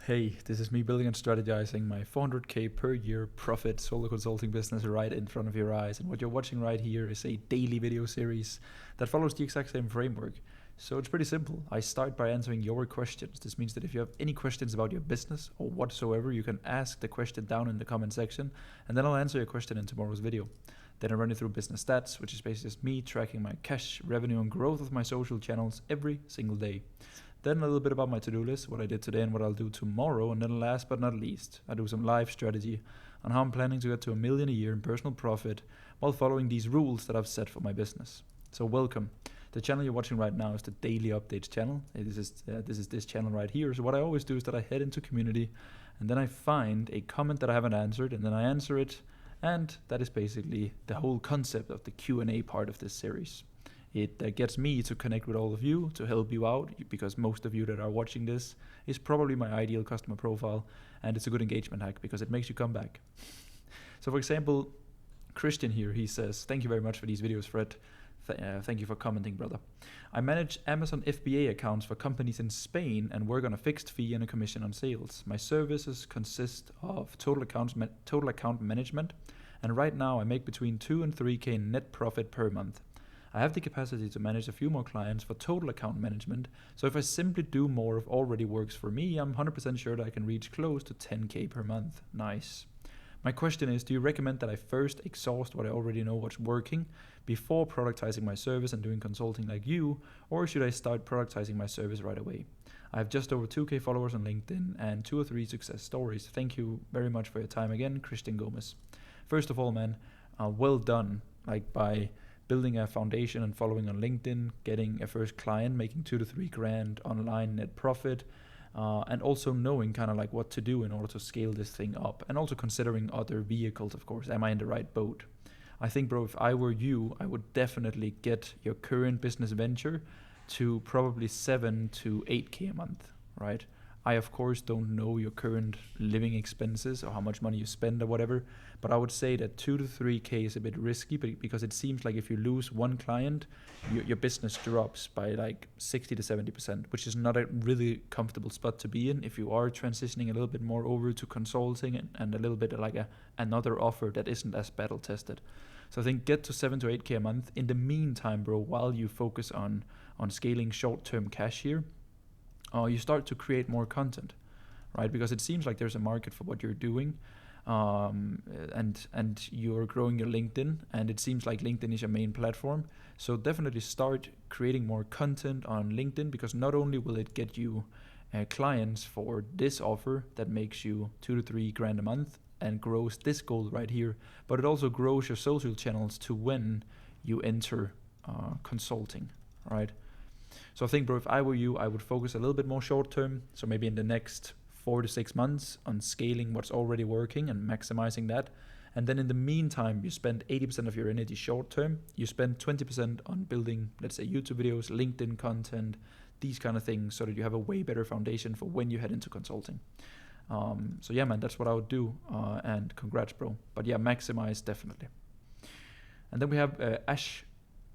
Hey, this is me building and strategizing my 400k per year profit solo consulting business right in front of your eyes. And what you're watching right here is a daily video series that follows the exact same framework. So it's pretty simple. I start by answering your questions. This means that if you have any questions about your business or whatsoever, you can ask the question down in the comment section, and then I'll answer your question in tomorrow's video. Then I run you through business stats, which is basically just me tracking my cash, revenue, and growth of my social channels every single day. Then a little bit about my to-do list, what I did today and what I'll do tomorrow. And then last but not least, I do some live strategy on how I'm planning to get to $1 million a year in personal profit while following these rules that I've set for my business. So welcome. The channel you're watching right now is the Daily Updates channel. This is this channel right here. So what I always do is that I head into community and then I find a comment that I haven't answered and then I answer it. And that is basically the whole concept of the Q&A part of this series. It gets me to connect with all of you, to help you out, because most of you that are watching this is probably my ideal customer profile, and it's a good engagement hack because it makes you come back. So for example, Christian here, he says, thank you very much for these videos, Fred. Thank you for commenting, brother. I manage Amazon FBA accounts for companies in Spain and work on a fixed fee and a commission on sales. My services consist of total account management, and right now I make between 2 and 3k net profit per month. I have the capacity to manage a few more clients for total account management, so if I simply do more of already works for me, I'm 100% sure that I can reach close to 10k per month. Nice. My question is, do you recommend that I first exhaust what I already know what's working before productizing my service and doing consulting like you, or should I start productizing my service right away? I have just over 2k followers on LinkedIn and 2 or 3 success stories. Thank you very much for your time again, Christian Gomez. First of all, man, well done, by building a foundation and following on LinkedIn, getting a first client, making 2 to 3 grand online net profit, and also knowing what to do in order to scale this thing up, and also considering other vehicles, of course. Am I in the right boat? I think, bro, if I were you, I would definitely get your current business venture to probably 7 to 8k a month, right? I, of course, don't know your current living expenses or how much money you spend or whatever, but I would say that 2 to 3k is a bit risky because it seems like if you lose one client, your business drops by 60 to 70%, which is not a really comfortable spot to be in if you are transitioning a little bit more over to consulting and a little bit another offer that isn't as battle tested. So I think get to 7 to 8k a month. In the meantime, bro, while you focus on scaling short-term cash here, you start to create more content, right? Because it seems like there's a market for what you're doing, and you're growing your LinkedIn, and it seems like LinkedIn is your main platform. So definitely start creating more content on LinkedIn, because not only will it get you clients for this offer that makes you 2 to 3 grand a month and grows this goal right here, but it also grows your social channels to when you enter consulting, right? So I think, bro, if I were you, I would focus a little bit more short term. So maybe in the next 4 to 6 months on scaling what's already working and maximizing that. And then in the meantime, you spend 80% of your energy short term. You spend 20% on building, let's say, YouTube videos, LinkedIn content, these kind of things, so that you have a way better foundation for when you head into consulting. So yeah, man, that's what I would do. And congrats, bro. But yeah, maximize definitely. And then we have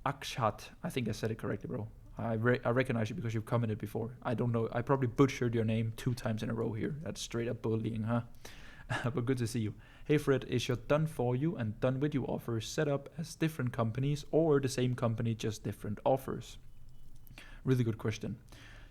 Akshat. I think I said it correctly, bro. I recognize you because you've commented before. I don't know. I probably butchered your name 2 times in a row here. That's straight up bullying, huh? But good to see you. Hey, Fred, is your done for you and done with you offers set up as different companies or the same company, just different offers? Really good question.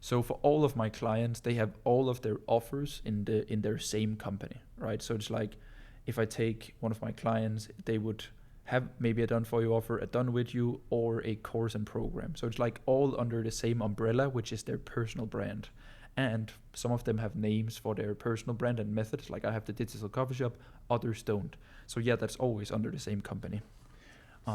So for all of my clients, they have all of their offers in their same company, right? So it's like if I take one of my clients, they would have maybe a done for you offer, a done with you, or a course and program. So it's all under the same umbrella, which is their personal brand. And some of them have names for their personal brand and methods. Like I have the digital coffee shop, others don't. So yeah, that's always under the same company.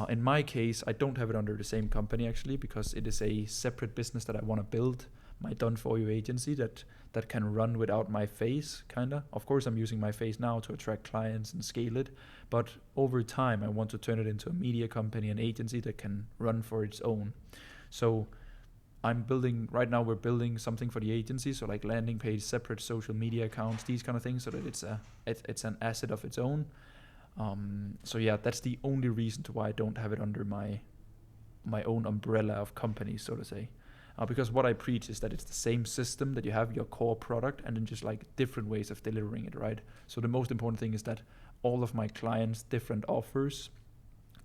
In my case, I don't have it under the same company actually, because it is a separate business that I want to build, my done for you agency that can run without my face, kinda. Of course, I'm using my face now to attract clients and scale it, but over time, I want to turn it into a media company, an agency that can run for its own. So right now we're building something for the agency, so like landing page, separate social media accounts, these kind of things, so that it's an asset of its own. So yeah, that's the only reason to why I don't have it under my own umbrella of companies, so to say. Because what I preach is that it's the same system, that you have your core product and then just like different ways of delivering it, right? So the most important thing is that all of my clients' different offers,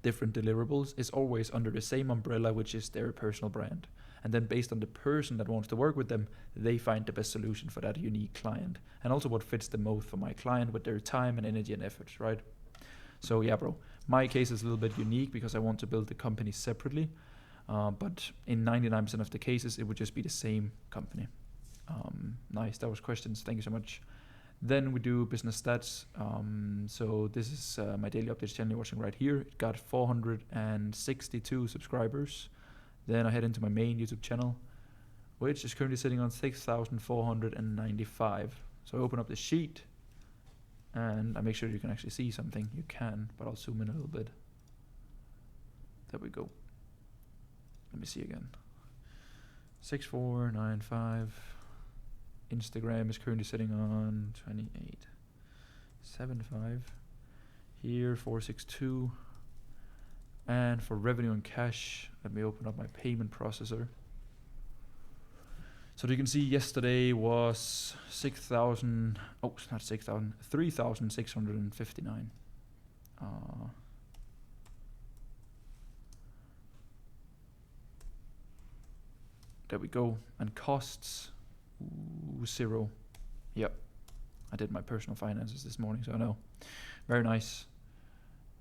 different deliverables is always under the same umbrella, which is their personal brand. And then based on the person that wants to work with them, they find the best solution for that unique client. And also what fits the most for my client with their time and energy and effort, right? So yeah, bro, my case is a little bit unique because I want to build the company separately. But in 99% of the cases, it would just be the same company. Nice, that was questions. Thank you so much. Then we do business stats. So this is my daily updates channel you're watching right here. It got 462 subscribers. Then I head into my main YouTube channel, which is currently sitting on 6,495. So I open up the sheet and I make sure you can actually see something. You can, but I'll zoom in a little bit. There we go. Let me see again. 6,495. Instagram is currently sitting on 28.75. Here 462. And for revenue and cash, let me open up my payment processor. So you can see yesterday was 3,659. There we go. And costs, 0. Yep. I did my personal finances this morning, so I know. Very nice.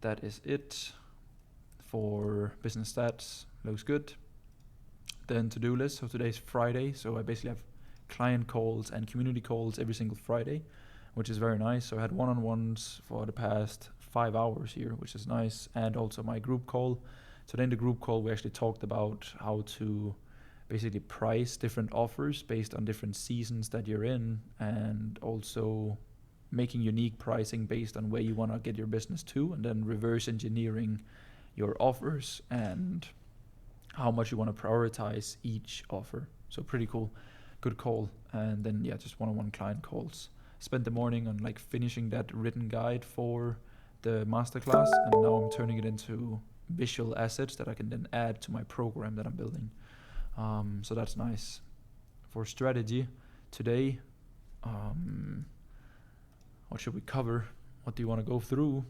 That is it for business stats. Looks good. Then to-do list. So today's Friday, so I basically have client calls and community calls every single Friday, which is very nice. So I had one-on-ones for the past 5 hours here, which is nice, and also my group call. So then the group call, we actually talked about how to basically price different offers based on different seasons that you're in, and also making unique pricing based on where you want to get your business to, and then reverse engineering your offers and how much you want to prioritize each offer. So pretty cool, good call. And then yeah, just one-on-one client calls. Spent the morning on like finishing that written guide for the masterclass, and now I'm turning it into visual assets that I can then add to my program that I'm building. So that's nice. For strategy today, what should we cover? What do you want to go through?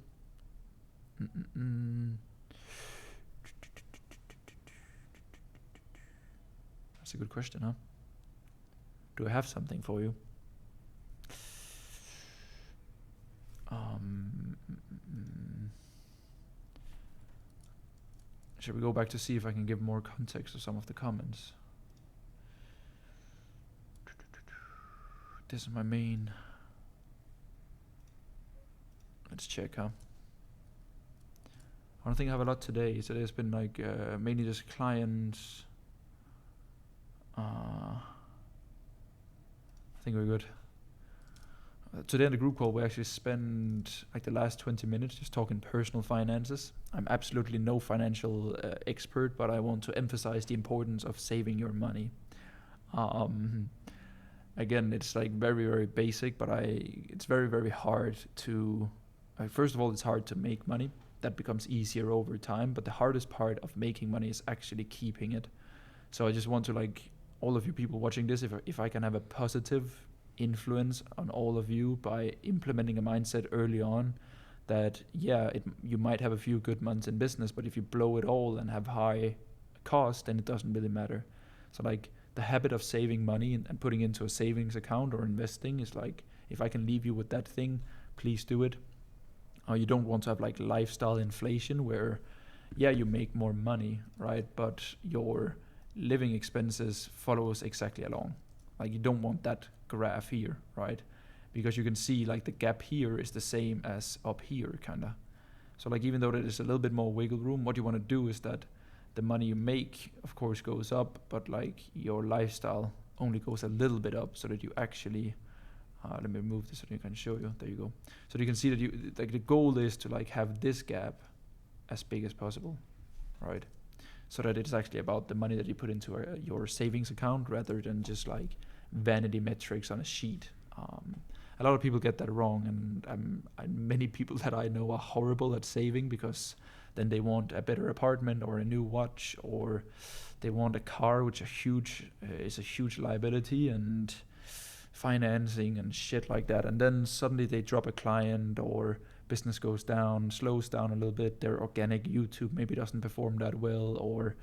That's a good question, huh? Do I have something for you? Should we go back to see if I can give more context to some of the comments? This is my main. Let's check, huh? I don't think I have a lot today. So there's been like mainly just clients. I think we're good. Today in the group call, we actually spend like the last 20 minutes just talking personal finances. I'm absolutely no financial expert, but I want to emphasize the importance of saving your money. Again, it's like very, very basic, but it's very, very hard to, first of all, it's hard to make money. That becomes easier over time, but the hardest part of making money is actually keeping it. So I just want to, like, all of you people watching this, if I can have a positive influence on all of you by implementing a mindset early on that, yeah, you might have a few good months in business, but if you blow it all and have high cost, then it doesn't really matter. So like the habit of saving money and putting into a savings account or investing is like, if I can leave you with that thing, please do it. You don't want to have like lifestyle inflation where, yeah, you make more money, right? But your living expenses follows exactly along. Like you don't want that graph here, right? Because you can see like the gap here is the same as up here, kinda. So like even though there is a little bit more wiggle room, what you want to do is that the money you make, of course, goes up, but like your lifestyle only goes a little bit up, so that you actually, let me move this so I can show you. There you go. So you can see that you like the goal is to like have this gap as big as possible, right? So that it's actually about the money that you put into your savings account rather than just like vanity metrics on a sheet. A lot of people get that wrong, and many people that I know are horrible at saving because then they want a better apartment or a new watch, or they want a car, which is a huge liability, and financing and shit like that. And then suddenly they drop a client, or business goes down, slows down a little bit, their organic YouTube maybe doesn't perform that well, or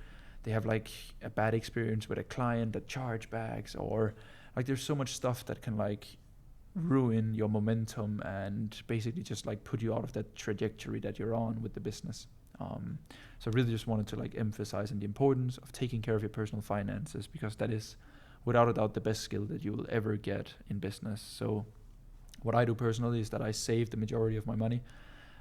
they have like a bad experience with a client that chargebacks, or like there's so much stuff that can like ruin your momentum and basically just like put you out of that trajectory that you're on with the business. So I really just wanted to like emphasize on the importance of taking care of your personal finances, because that is without a doubt the best skill that you will ever get in business. So what I do personally is that I save the majority of my money,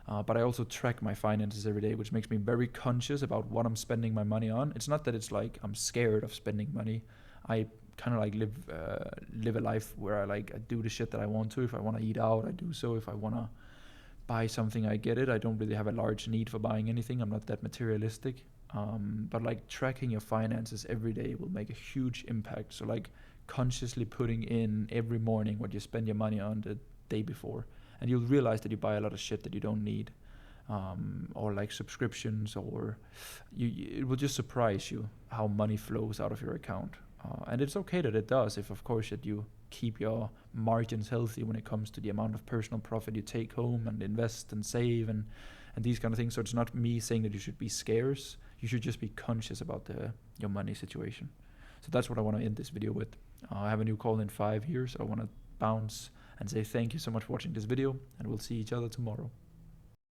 but I also track my finances every day, which makes me very conscious about what I'm spending my money on. It's not that it's like I'm scared of spending money. I kind of like live a life where I do the shit that I want to. If I want to eat out, I do so. If I want to buy something, I get it. I don't really have a large need for buying anything. I'm not that materialistic. But like tracking your finances every day will make a huge impact. So like consciously putting in every morning what you spend your money on the day before, and you'll realize that you buy a lot of shit that you don't need, or like subscriptions, or it will just surprise you how money flows out of your account. And it's okay that it does, if of course that you keep your margins healthy when it comes to the amount of personal profit you take home and invest and save and these kind of things. So it's not me saying that you should be scarce. You should just be conscious about your money situation. So that's what I want to end this video with. I have a new call in 5 years. So I want to bounce and say thank you so much for watching this video, and we'll see each other tomorrow.